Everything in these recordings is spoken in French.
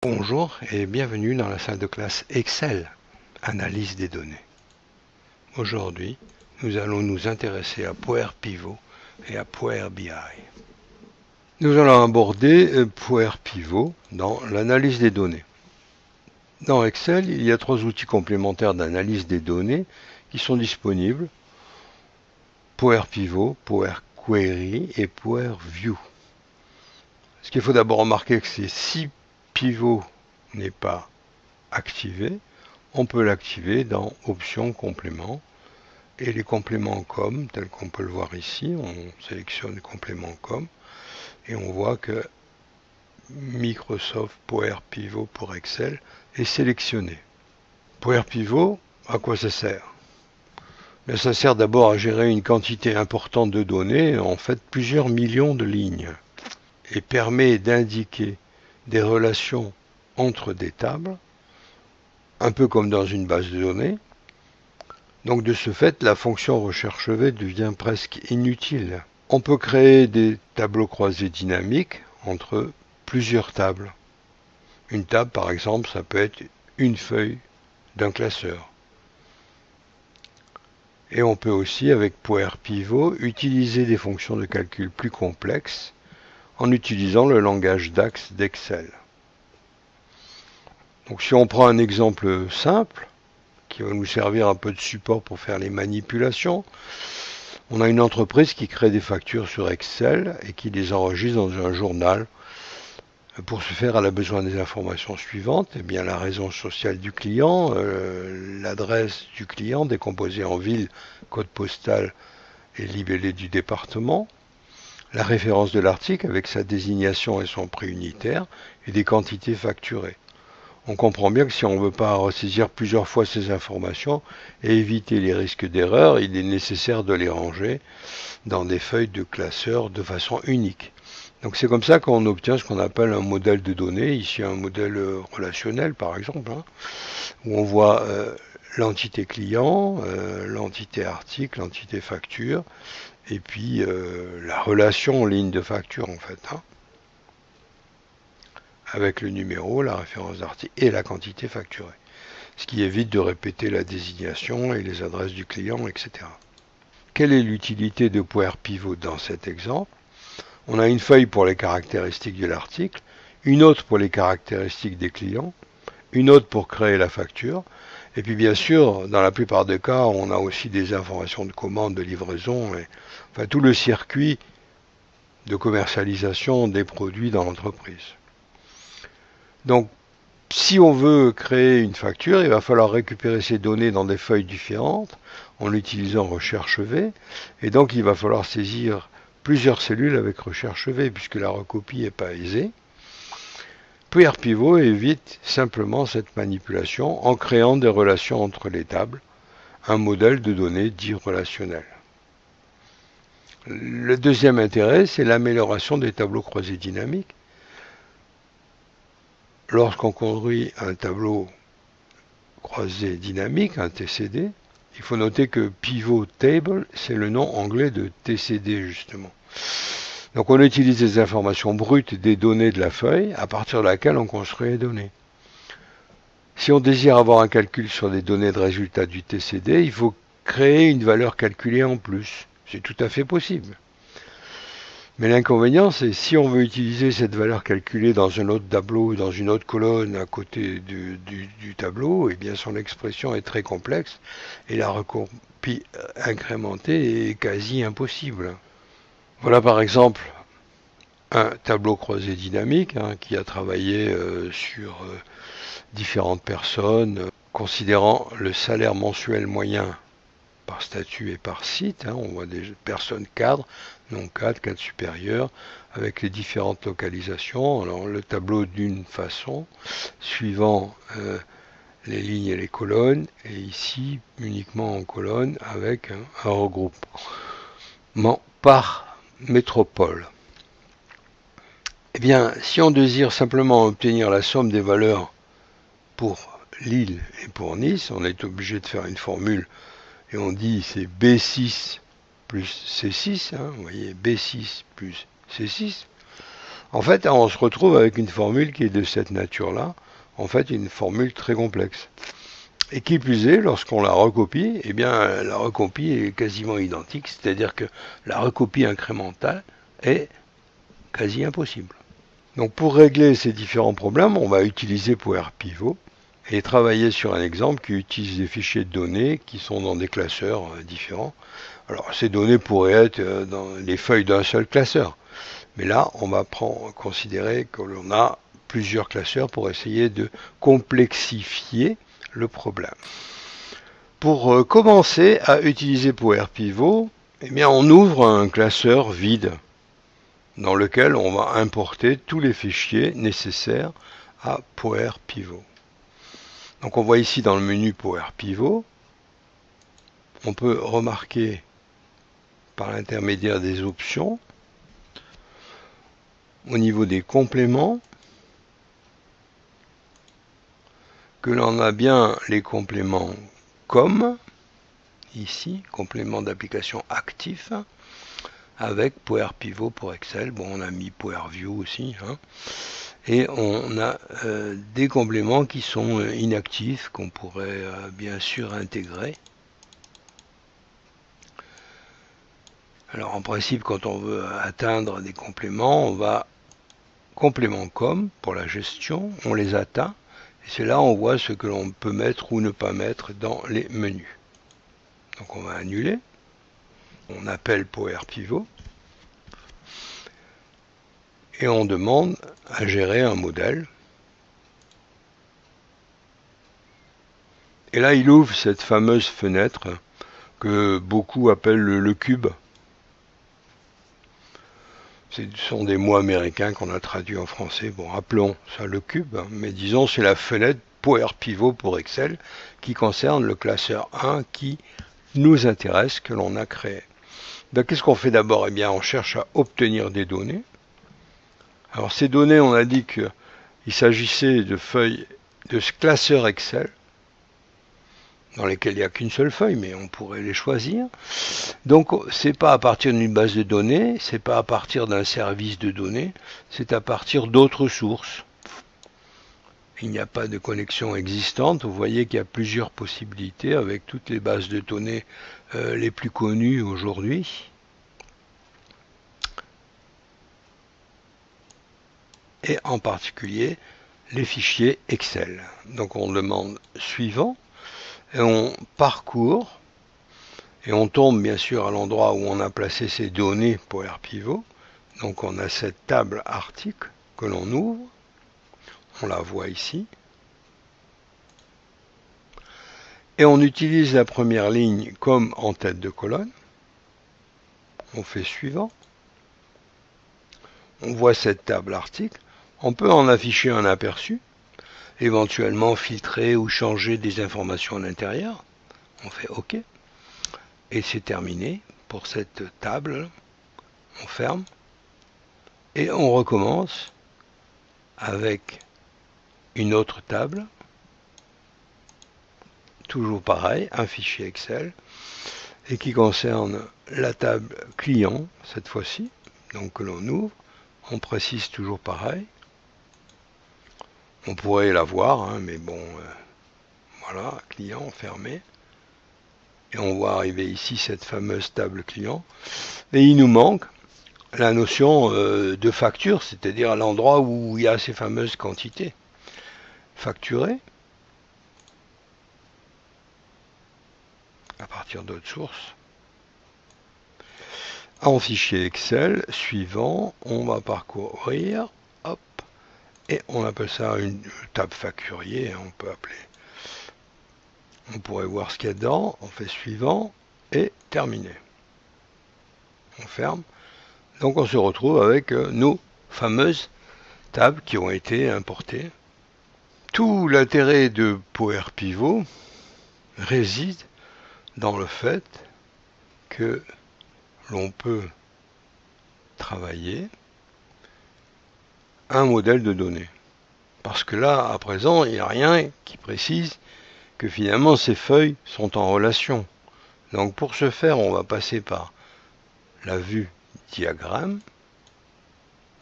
Bonjour et bienvenue dans la salle de classe Excel, analyse des données. Aujourd'hui, nous allons nous intéresser à Power Pivot et à Power BI. Nous allons aborder Power Pivot dans l'analyse des données. Dans Excel, il y a 3 outils complémentaires d'analyse des données qui sont disponibles. Power Pivot, Power Query et Power View. Ce qu'il faut d'abord remarquer, c'est si Pivot n'est pas activé, on peut l'activer dans Options compléments et les compléments comme, tel qu'on peut le voir ici, on sélectionne complément comme et on voit que Microsoft Power Pivot pour Excel est sélectionné. Power Pivot, à quoi ça sert? Bien, ça sert d'abord à gérer une quantité importante de données, en fait plusieurs millions de lignes, et permet d'indiquer des relations entre des tables, un peu comme dans une base de données. Donc de ce fait, la fonction recherche-V devient presque inutile. On peut créer des tableaux croisés dynamiques entre plusieurs tables. Une table, par exemple, ça peut être une feuille d'un classeur. Et on peut aussi, avec Power Pivot, utiliser des fonctions de calcul plus complexes en utilisant le langage DAX d'Excel. Donc si on prend un exemple simple, qui va nous servir un peu de support pour faire les manipulations, on a une entreprise qui crée des factures sur Excel et qui les enregistre dans un journal. Pour ce faire, elle a besoin des informations suivantes, eh bien, la raison sociale du client, l'adresse du client décomposée en ville, code postal et libellé du département, la référence de l'article avec sa désignation et son prix unitaire et des quantités facturées. On comprend bien que si on ne veut pas ressaisir plusieurs fois ces informations et éviter les risques d'erreur, il est nécessaire de les ranger dans des feuilles de classeurs de façon unique. Donc c'est comme ça qu'on obtient ce qu'on appelle un modèle de données, ici un modèle relationnel par exemple, où on voit l'entité client, l'entité article, l'entité facture, et puis la relation ligne de facture en fait, avec le numéro, la référence d'article et la quantité facturée. Ce qui évite de répéter la désignation et les adresses du client, etc. Quelle est l'utilité de Power Pivot dans cet exemple? On a une feuille pour les caractéristiques de l'article, une autre pour les caractéristiques des clients, une autre pour créer la facture, et puis bien sûr, dans la plupart des cas, on a aussi des informations de commande, de livraison, et, enfin tout le circuit de commercialisation des produits dans l'entreprise. Donc, si on veut créer une facture, il va falloir récupérer ces données dans des feuilles différentes en utilisant recherche V, et donc il va falloir saisir plusieurs cellules avec recherche V, puisque la recopie n'est pas aisée. Power Pivot évite simplement cette manipulation en créant des relations entre les tables, un modèle de données dit relationnel. Le deuxième intérêt, c'est l'amélioration des tableaux croisés dynamiques. Lorsqu'on construit un tableau croisé dynamique, un TCD, il faut noter que Pivot Table, c'est le nom anglais de TCD justement. Donc on utilise des informations brutes des données de la feuille à partir de laquelle on construit les données. Si on désire avoir un calcul sur des données de résultats du TCD, il faut créer une valeur calculée en plus. C'est tout à fait possible. Mais l'inconvénient, c'est si on veut utiliser cette valeur calculée dans un autre tableau, dans une autre colonne à côté du tableau, eh bien son expression est très complexe et la recopie incrémentée est quasi impossible. Voilà par exemple un tableau croisé dynamique qui a travaillé sur différentes personnes, considérant le salaire mensuel moyen par statut et par site. On voit des personnes cadres, non cadres, cadres supérieurs, avec les différentes localisations. Alors le tableau d'une façon, suivant les lignes et les colonnes, et ici uniquement en colonne avec un regroupement par métropole. Eh bien, si on désire simplement obtenir la somme des valeurs pour Lille et pour Nice, on est obligé de faire une formule et on dit c'est B6 plus C6, vous voyez, B6 plus C6. En fait, on se retrouve avec une formule qui est de cette nature-là, en fait une formule très complexe. Et qui plus est, lorsqu'on la recopie, eh bien la recopie est quasiment identique, c'est-à-dire que la recopie incrémentale est quasi impossible. Donc pour régler ces différents problèmes, on va utiliser PowerPivot et travailler sur un exemple qui utilise des fichiers de données qui sont dans des classeurs différents. Alors ces données pourraient être dans les feuilles d'un seul classeur. Mais là, on va considérer que l'on a plusieurs classeurs pour essayer de complexifier le problème. Pour commencer à utiliser PowerPivot, eh bien, on ouvre un classeur vide dans lequel on va importer tous les fichiers nécessaires à PowerPivot. Donc on voit ici dans le menu PowerPivot, on peut remarquer par l'intermédiaire des options, au niveau des compléments, que l'on a bien les compléments comme, ici, complément d'application actif, avec PowerPivot pour Excel. Bon, on a mis PowerView aussi, hein. Et on a des compléments qui sont inactifs, qu'on pourrait bien sûr intégrer. Alors en principe, quand on veut atteindre des compléments, on va complément comme pour la gestion, on les atteint, et c'est là on voit ce que l'on peut mettre ou ne pas mettre dans les menus. Donc on va annuler, on appelle PowerPivot, et on demande à gérer un modèle. Et là il ouvre cette fameuse fenêtre que beaucoup appellent le cube. Ce sont des mots américains qu'on a traduits en français. Bon, appelons ça le cube, hein, mais disons c'est la fenêtre PowerPivot pour Excel qui concerne le classeur 1 qui nous intéresse, que l'on a créé. Donc qu'est-ce qu'on fait d'abord? Eh bien, on cherche à obtenir des données. Alors ces données, on a dit qu'il s'agissait de feuilles de ce classeur Excel, dans lesquels il n'y a qu'une seule feuille, mais on pourrait les choisir. Donc c'est pas à partir d'une base de données, c'est pas à partir d'un service de données, c'est à partir d'autres sources. Il n'y a pas de connexion existante, vous voyez qu'il y a plusieurs possibilités avec toutes les bases de données les plus connues aujourd'hui. Et en particulier les fichiers Excel. Donc on demande suivant et on parcourt et on tombe bien sûr à l'endroit où on a placé ces données PowerPivot. Donc on a cette table article que l'on ouvre, on la voit ici, et on utilise la première ligne comme en tête de colonne. On fait suivant, on voit cette table article, on peut en afficher un aperçu, éventuellement filtrer ou changer des informations à l'intérieur. On fait OK. Et c'est terminé pour cette table. On ferme. Et on recommence avec une autre table. Toujours pareil, un fichier Excel. Et qui concerne la table client, cette fois-ci. Donc que l'on ouvre. On précise toujours pareil. On pourrait la voir, hein, mais bon, voilà, client fermé. Et on voit arriver ici cette fameuse table client. Et il nous manque la notion de facture, c'est-à-dire à l'endroit où il y a ces fameuses quantités. Facturer à partir d'autres sources. En fichier Excel, suivant, on va parcourir, hop, et on appelle ça une table facturier, on peut appeler. On pourrait voir ce qu'il y a dedans, on fait suivant, et terminé. On ferme. Donc on se retrouve avec nos fameuses tables qui ont été importées. Tout l'intérêt de PowerPivot réside dans le fait que l'on peut travailler un modèle de données. Parce que là, à présent, il n'y a rien qui précise que finalement ces feuilles sont en relation. Donc pour ce faire, on va passer par la vue diagramme.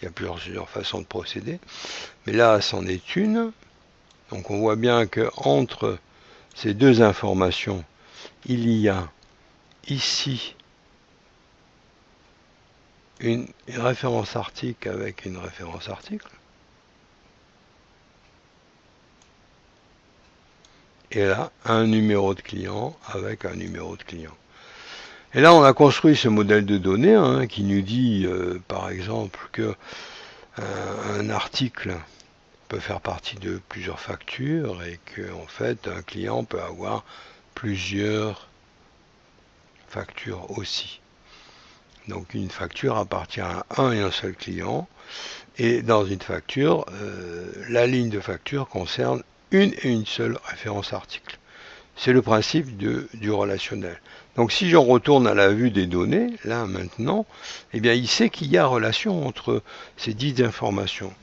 Il y a plusieurs façons de procéder. Mais là, c'en est une. Donc on voit bien que entre ces deux informations, il y a ici une référence article avec une référence article. Et là, un numéro de client avec un numéro de client. Et là, on a construit ce modèle de données qui nous dit, par exemple, que un article peut faire partie de plusieurs factures et que, en fait, un client peut avoir plusieurs factures aussi. Donc, une facture appartient à un et un seul client. Et dans une facture, la ligne de facture concerne une et une seule référence article. C'est le principe du relationnel. Donc si j'en retourne à la vue des données, là maintenant, eh bien il sait qu'il y a relation entre ces 10 informations.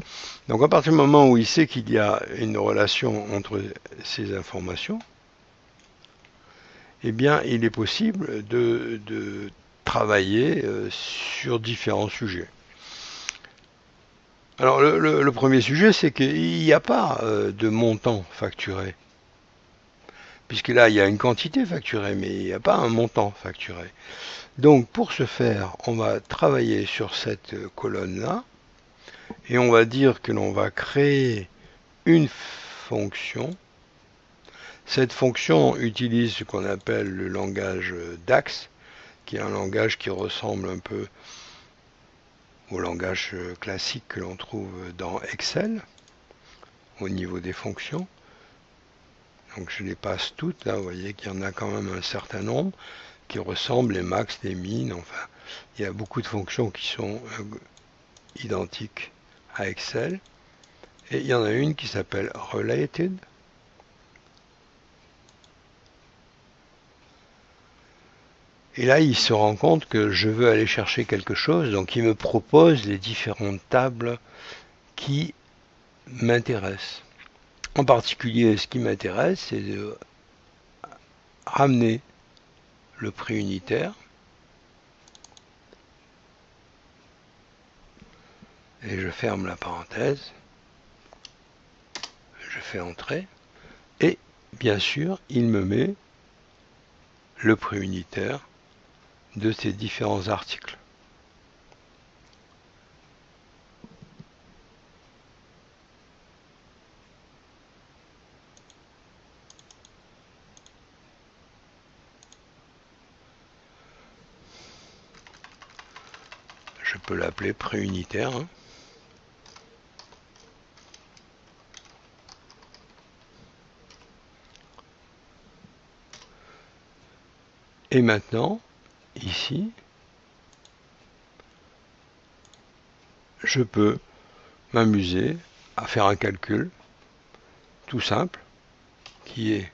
Donc à partir du moment où il sait qu'il y a une relation entre ces informations, eh bien il est possible de travailler sur différents sujets. Alors le premier sujet, c'est qu'il n'y a pas de montant facturé. Puisque là, il y a une quantité facturée, mais il n'y a pas un montant facturé. Donc, pour ce faire, on va travailler sur cette colonne-là, et on va dire que l'on va créer une fonction. Cette fonction utilise ce qu'on appelle le langage DAX, qui est un langage qui ressemble un peu au langage classique que l'on trouve dans Excel, au niveau des fonctions. Donc je les passe toutes, là vous voyez qu'il y en a quand même un certain nombre qui ressemblent, les max, les min, enfin il y a beaucoup de fonctions qui sont identiques à Excel. Et il y en a une qui s'appelle Related. Et là il se rend compte que je veux aller chercher quelque chose, donc il me propose les différentes tables qui m'intéressent. En particulier, ce qui m'intéresse, c'est de ramener le prix unitaire. Et je ferme la parenthèse. Je fais entrer. Et bien sûr, il me met le prix unitaire de ces différents articles. Je peux l'appeler prix unitaire. Et maintenant, ici, je peux m'amuser à faire un calcul tout simple qui est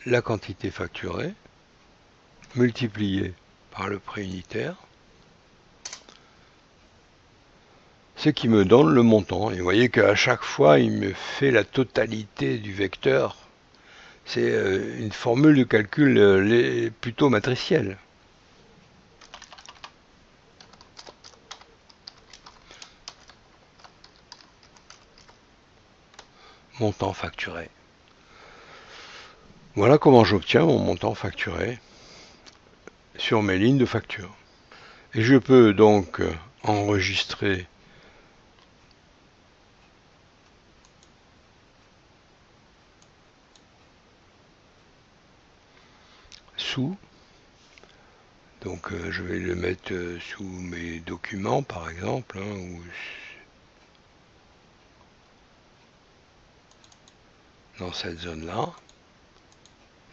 la quantité facturée multipliée par le prix unitaire, ce qui me donne le montant. Et vous voyez qu'à chaque fois, il me fait la totalité du vecteur. C'est une formule de calcul plutôt matricielle. Montant facturé. Voilà comment j'obtiens mon montant facturé sur mes lignes de facture. Et je peux donc enregistrer sous. Donc je vais le mettre sous mes documents par exemple, ou dans cette zone-là.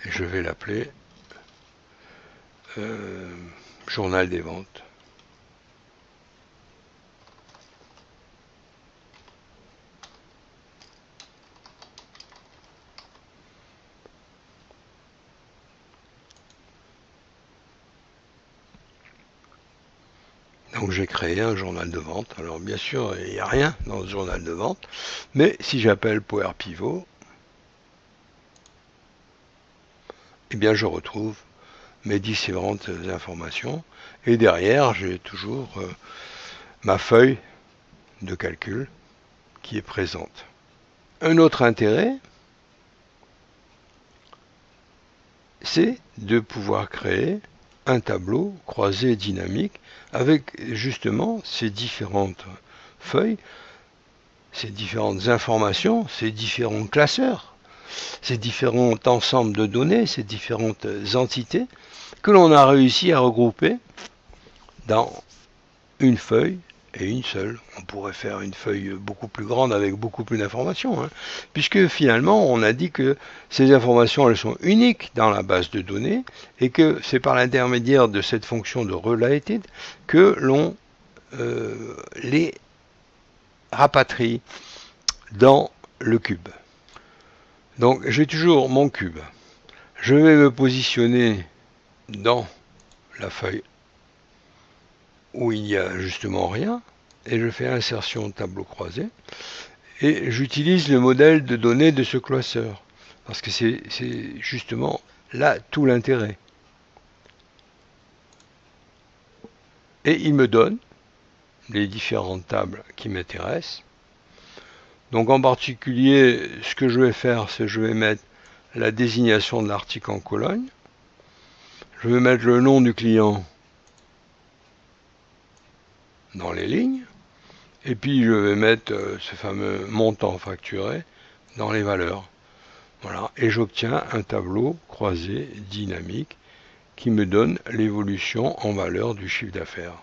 Et je vais l'appeler journal des ventes. Donc j'ai créé un journal de vente. Alors bien sûr, il n'y a rien dans ce journal de vente, mais si j'appelle Power Pivot, eh bien je retrouve mes différentes informations. Et derrière, j'ai toujours ma feuille de calcul qui est présente. Un autre intérêt, c'est de pouvoir créer un tableau croisé dynamique avec justement ces différentes feuilles, ces différentes informations, ces différents classeurs, ces différents ensembles de données, ces différentes entités que l'on a réussi à regrouper dans une feuille et une seule. On pourrait faire une feuille beaucoup plus grande avec beaucoup plus d'informations, hein, puisque finalement on a dit que ces informations elles sont uniques dans la base de données et que c'est par l'intermédiaire de cette fonction de related que l'on les rapatrie dans le cube. Donc j'ai toujours mon cube. Je vais me positionner dans la feuille où il n'y a justement rien, et je fais insertion tableau croisé, et j'utilise le modèle de données de ce classeur, parce que c'est justement là tout l'intérêt. Et il me donne les différentes tables qui m'intéressent. Donc en particulier, ce que je vais faire, c'est que je vais mettre la désignation de l'article en colonne, je vais mettre le nom du client dans les lignes, et puis je vais mettre ce fameux montant facturé dans les valeurs. Voilà, et j'obtiens un tableau croisé dynamique qui me donne l'évolution en valeur du chiffre d'affaires.